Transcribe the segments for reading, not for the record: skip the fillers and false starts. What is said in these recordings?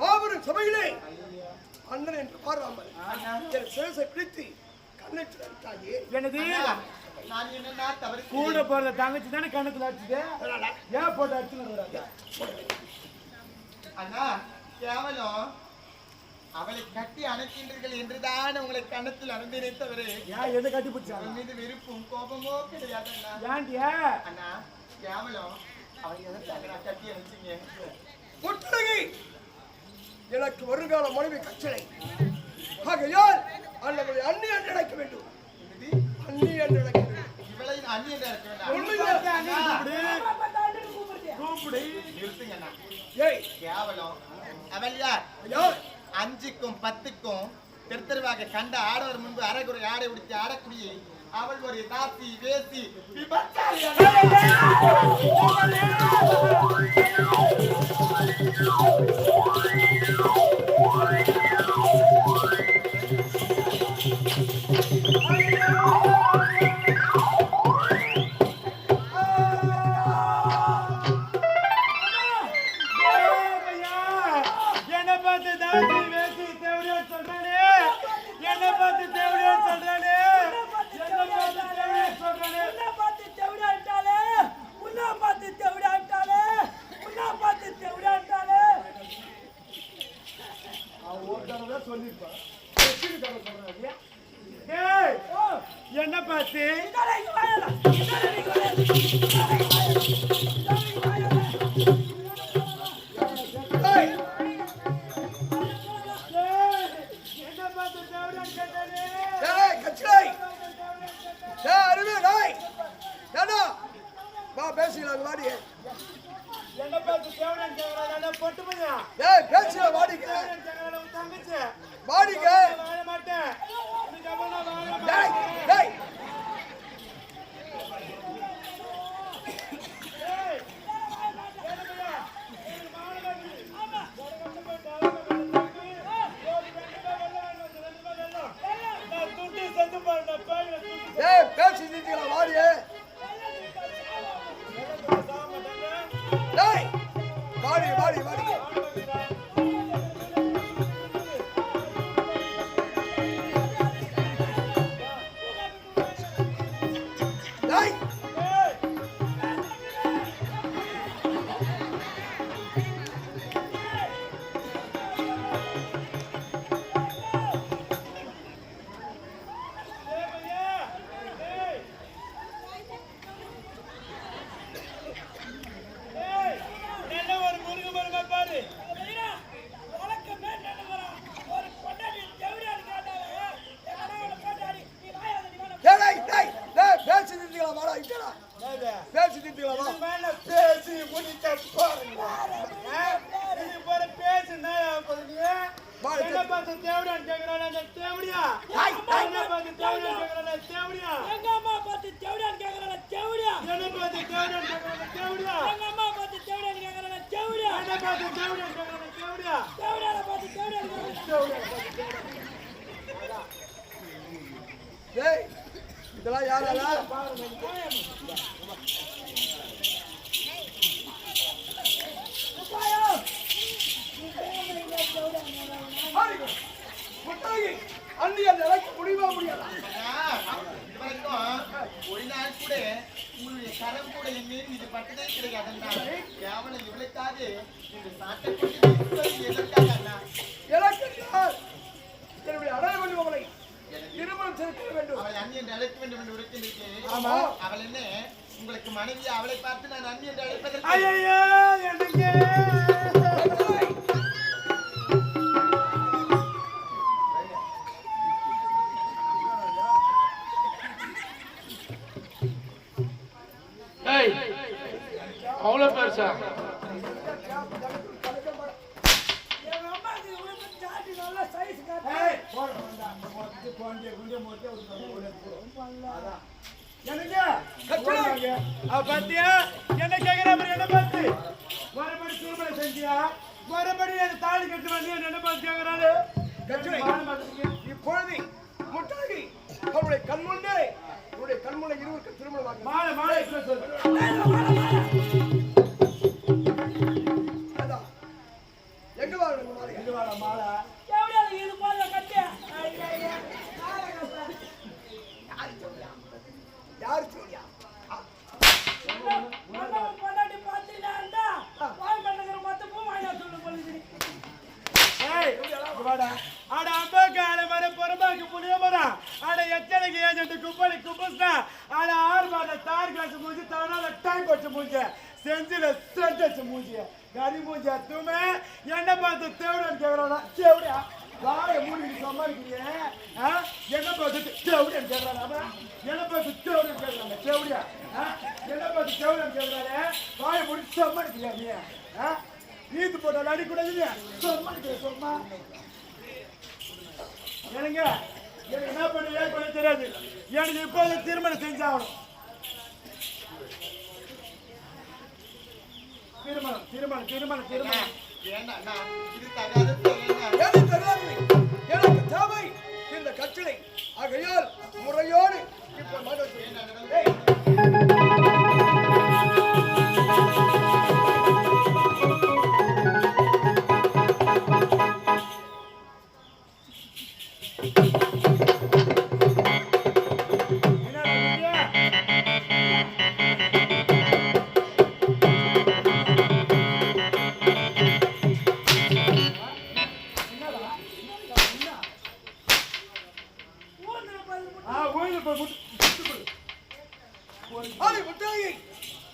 மாபெரும் சபையிலே அண்ணன் என்று பாராமல் என் சேசை பிடித்து கண்ணத்தில் அடித்தாயே. எனது கூட போற தங்கச்சி தானே கண்ணத்துல அடிச்சுது. ஏன் போட்டு அடிச்சுன்னு அண்ணா கேவலம் அவளை கட்டி அணைக்கின்றீர்கள் என்றுதான் உங்களை கண்ணத்தில் அணைந்தே தவிர எதை கட்டி பிடிச்சா மீது விருப்பும் கோபமோ கிடையாது அண்ணா. கேவலம் அவளை எதற்காக கட்டி அணைச்சிங்க? எனக்கு வருங்கால மனைவி கச்சலை ஆகையால் அவளை அண்ணி என்று அழைக்க வேண்டும். அண்ணி என்று அழைக்க வேண்டும். இவளை அண்ணி என்று அழைக்க வேண்டாம். கேவலம் அவள் யார்? 5க்கும் 10க்கும் தெருத்தெருவாக கண்ட ஆடவர் முன்பு அரைகுறை ஆடை உடுத்தி ஆடக்கூடிய அவள் ஒரு தாசி வேசி என்ன பார்த்து பேசிக்கலாம் வாடி. என்ன பார்த்து பொட்டு பையா பேசிய வாடிக்க தங்கச்சி வாடிக்க வாழ மாட்டேன். பேசி நிற்கலாம் வாடி. வாடி வாடி வாடி பேசி நிறுத்திக்கலாம். பேசி முடிக்க பாருங்க. பேசி என்ன பார்த்து தேவடியான்னு கேட்கறாங்க. தேவடியா என்ன பார்த்து தேவடியான்னு கேட்கறாங்க. தேவடியா எங்க அம்மா பார்த்து தேவடியான்னு கேட்கறாங்க. தேவடியா என்ன பார்த்து தேவடியான்னு கேட்கறாங்க. தேவடியா எங்க அம்மா பார்த்து தேவடியான்னு கேட்கறாங்க. தேவடியா என்ன பார்த்து தேவடியான்னு கேட்கறாங்க. தேவடியா தேவடியால பார்த்து தேவடியான்னு கேட்கறாங்க. டேய் இதெல்லாம் யாரா அன்னிய நிலைக்கு முடிவா முடியலாம். ஒரு நாள் கூட உங்களுடைய கரம் கூட என் மீது இது பட்டதே கிடையாது. கேவலம் இவளுக்காக இந்த சாட்டை எதற்காக அண்ணா? என்னுடைய அடைய வேண்டும். அவளை திருமணம் செய்ய வேண்டும். அவளை அண்ணி என்று அழைக்க வேண்டும் என்று உரைக்கின்றேன். அவள் என்ன உங்களுக்கு மனைவி? அவளை பார்த்து நான் அண்ணி என்று அழைப்பதற்கு அவ்வளவு பெருசா பத்தியா என்ன கேக்குற என்ன பார்த்து மறுபடி திருமணம் செஞ்சியா? மறுபடி தாலி கட்டு வந்து என்ன பார்த்து கேக்குறாரு. இப்பொழுது முட்டாகி அவருடைய கண்முன்னே உன்னுடைய கண்முனை இருவருக்கு திருமணம் மாலை மாலை எங்க வாங்க மாலை போடுவாடா மாலை. செவிடா இது போல கட்டு யாரு சொல்லியா பொண்டாட்டி பாத்தீங்கன்னா வாய் பண்ணுங்கிற மொத்த பூ வாங்கினா சொல்லு போலுது ஏய், இங்க வாடா. அட அம்மாக்கு ஆள மர பொறமாக்கு புளிய மரம். அட எச்சனைக்கு ஏஜென்ட் குப்பலி குப்பஸ்டா. அட ஆறு மாத தார் கிளாஸ் மூஞ்சி தவறால டைம் வச்சு மூஞ்சி. செஞ்சில செஞ்சு மூஞ்சி. கறி மூஞ்சி அத்துமே என்ன பார்த்து தேவடன் கேக்குறானா? தேவடியா? வாய மூடிட்டு சம்பாதிக்கிறீங்க. என்ன பார்த்து தேவடன் கேக்குறானா? என்ன பார்த்து தேவடன் கேக்குறாங்க? தேவடியா? என்ன பார்த்து தேவடன் கேக்குறானே? வாய மூடி சம்பாதிக்கிறியா நீ? நீத்து போட்ட அடி கூட இல்லையா? சும்மா எனக்கு என்ன பண்ணி ஏன் பண்ண தெரியாது. எனக்கு இப்போது திருமணம் செஞ்சாகணும். திருமணம் திருமணம் திருமணம் திருமணம் வேண்டாண்ணா, இது தகாத செயல்ண்ணா. எது தெரியாது எனக்கு தேவை இந்த கட்டளை. ஆகையால் முறையோடு இப்ப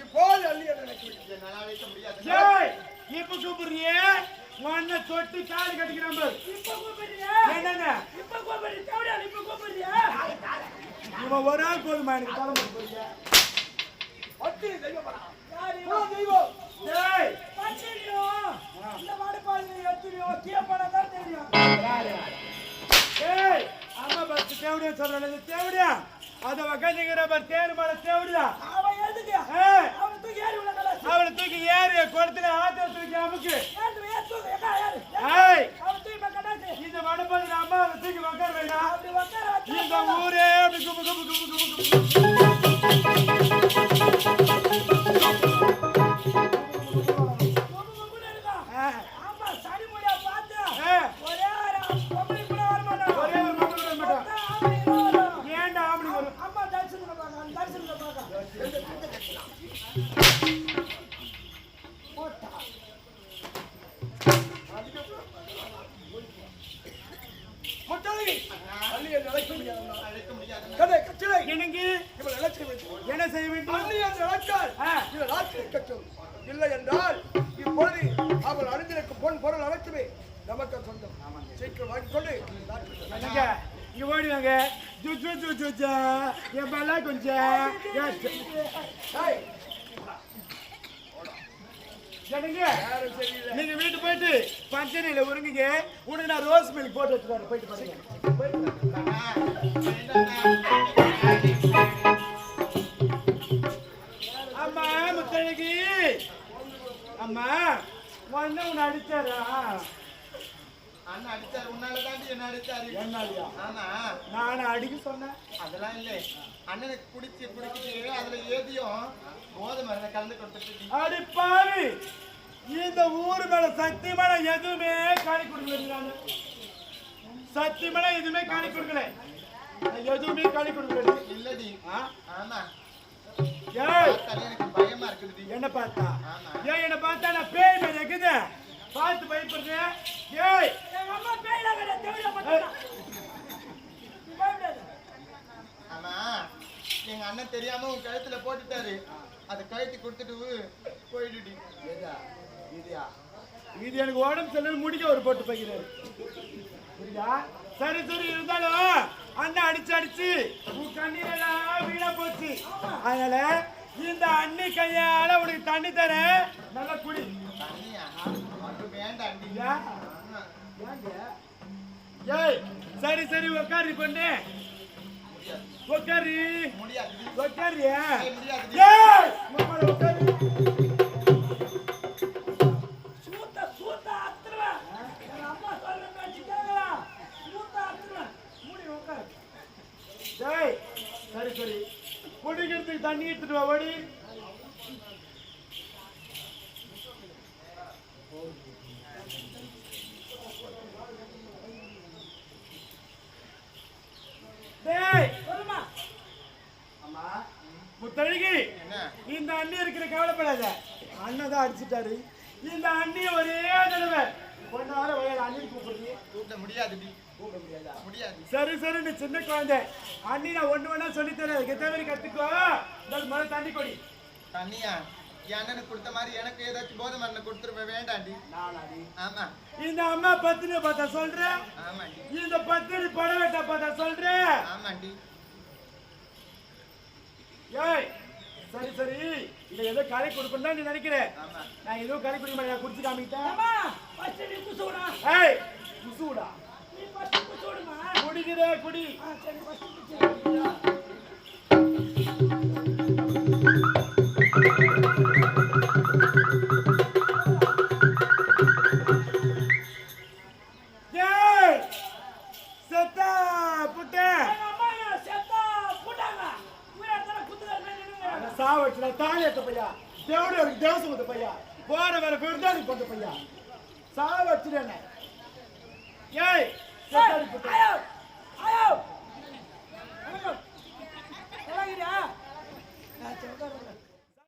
இப்போது அள்ளிய நினைக்கிறேன். என்னால அழைக்க முடியாது. ஏய், இப்ப கூப்பிடுறியே உன்னை தொட்டு காலி கட்டிக்கிறான் பாரு. இப்ப கூப்பிடுறியா என்னென்ன இப்ப கூப்பிடுறியா செவிடா இப்ப கூப்பிடுறியா இவன் ஒரு ஆள் போதுமா எனக்கு தலைமை போறீங்க. அத்தி தெய்வம் யாரு தெய்வம் ஏய், பச்சையோ இந்த மாடு பால் எத்திரியோ கேப்பனா தான் தெரியும் ஏய், அம்மா பஸ் தேவடியா சொல்றானே தேவடியா. அத வகதிங்கற பார் தேர் மேல தேவடியா. அவன் எதுக்கு ஏய், அவன் தூக்கி ஏறி உள்ள கலாச்சு அவளை தூக்கி ஏறி குளத்துல ஆத்த தூக்கி அமுக்கு. ஏந்து ஏத்து எக்கா ஏறு ஏய், அவன் தூக்கி கடாச்சு இந்த வடபதி அம்மா அவளை தூக்கி உட்கார வைடா. அப்படி உட்கார வச்சு இந்த ஊரே அப்படி குபு குபு குபு குபு குபு. ஆமா சரி முடியா பார்த்து ஏ, ஒரே பொம்பளை கூட வர மாட்டான் ஒரே ஒரு மக்கள் வர மாட்டான். ஆம்பளை கூட வரும். ஏன்டா ஆம்பளை வரும்? அம்மா தரிசனத்தை பார்க்க அந்த தரிசனத்தை பார்க்க முட்டாளி அள்ளிய நினைக்க முடியாது. அழைக்க முடியாது. கதை கட்டளை எனக்கு இவள் நினைக்க வேண்டும். என்ன செய்ய வேண்டும்? அள்ளிய நினைத்தால் இது ராத்திரி கட்டும். இல்லை என்றால் இப்பொழுது அவள் அணிந்திருக்கும் பொன் பொருள் அனைத்துமே நமக்கு சொந்தம். சீக்கிரம் வாங்கிக் கொண்டு என்னங்க இங்க ஓடிவாங்க. ஜு ஜு ஜு ஜு ஜா என் பல்லா கொஞ்சம் ஏய், என்னங்க யாரும் சரியில்லை. நீங்க வீட்டு போயிட்டு பஞ்சனையில உருங்குங்க. உனக்கு நான் ரோஸ் மில்க் போட்டு வச்சுருவாரு. போயிட்டு பாருங்க. அண்ணா, வேண்டாண்ணா. அம்மா முத்தழகி, அம்மா உன்னை உன்னை அடிச்சாரா? அண்ணா அடிச்சாரு. உன்னால தாண்டி என்ன அடிச்சாரு. என்னாலயா? ஆமா, நான் அடிக்க சொன்னேன். அதெல்லாம் இல்லை. அண்ணனுக்கு குடிச்சிட்டு அதுல ஏதியும் போதை மருந்தை கலந்து கொடுத்துட்டு அடி பாவி, இந்த ஊரு மேல சத்தியமான எதுவுமே காணி கொடுக்கல. சத்தியமான எதுவுமே காணி கொடுக்கல. எதுவுமே காணி கொடுக்கல. இல்லடி. ஆமா, ஏய், பார்த்தாலே எனக்கு பயமா இருக்குது. என்ன பார்த்தா? ஆமா. ஏய், என்ன பார்த்தா நான் பேய் மாதிரி இருக்குது. பார்த்து பயப்படுறேன். ஏய், எங்க அம்மா பேயில கடை தேவையா மாட்டான் பயப்படாத ஆமா, எங்க அண்ணன் தெரியாம உன் கழுத்துல போட்டுட்டாரு. அதை கழட்டி கொடுத்துட்டு போயிடுடி. இது எனக்கு உடம்பு செல்ல முடிக்க ஒரு போட்டு போய்கிறாரு. புரியுதா? சரி சரி, இருந்தாலும் அண்ணன் அடிச்சு அடிச்சு உன் கண்ணீரெல்லாம் வீணா போச்சு. அதனால இந்த அண்ணி கையால உனக்கு தண்ணி தரேன், நல்லா குடி. தண்ணியா? அது வேண்டாண்டி. ஏன்? ஆமா. ஏய், சரி சரி உட்காரு பொண்ணு. உட்காரு முடியாது. உட்காரியா? முடியாது. ஏய், உட்காரு. சூத்த அத்துருவேன் எங்க அம்மா சொல்ற பேச்சு கேட்கலாம். சூத்த அத்துருவேன் மூடி உட்காரு. ஏய், சரி சரி, குடிக்கிறதுக்கு தண்ணி எடுத்துட்டு வா. ஓடி. இந்த அண்ணி இருக்கிற கவலைப்படாத. அண்ணன் தான் அடிச்சுட்டாரு. இந்த அண்ணி ஒரே தடவை கொண்டாட வயல் அண்ணி கூப்பிடுறீங்க. கூப்பிட முடியாது டி. கூப்பிட முடியாதா? முடியாது. சரி சரி, நீ சின்ன குழந்தை. அண்ணி நான் ஒண்ணு வேணா சொல்லித்தரேன். அதுக்கு எத்த மாதிரி கத்துக்கோ. முதல்ல தண்ணி கொடி. தண்ணியா? என் அண்ணனுக்கு கொடுத்த மாதிரி எனக்கு ஏதாச்சும் போதை மண்ணை கொடுத்துருப்ப வேண்டாண்டி. நானாடி? ஆமா. இந்த அம்மா பத்தினி பார்த்தா சொல்றேன். ஆமாண்டி. இந்த பத்தினி படவேட்டை பார்த்தா சொல்றேன். ஆமாண்டி. ஏய் சரி சரி, இதை ஏதோ கரை கொடுக்கணும் நீ நினைக்கிறேன். ஆமா. நான் ஏதோ கரை குடிக்க மாட்டேன். குடிச்சு காமிக்கிட்டேன். அம்மா ஃபர்ஸ்ட் நீ குசுடா. ஏய் குசுடா. நீ ஃபர்ஸ்ட் குசுடுமா. குடிக்கிறே குடி. சரி ஃபர்ஸ்ட் குசுடா. ஏய் செத்தா புட்டே. அம்மா செத்தா புட்டாங்க. ஊரத்தல குத்துறேன்னு நினைக்கிறேன். சாவட்ல தாயத்த பையா. தேவட தேவசமத்த பையா. போற வேற விருதாளி பண்ண பையா. சாவட்ல. ஏய் செத்தா புட்டே. ஐயோ ஐயோ ஐயோ. எலாகிடா. நான் செத்தா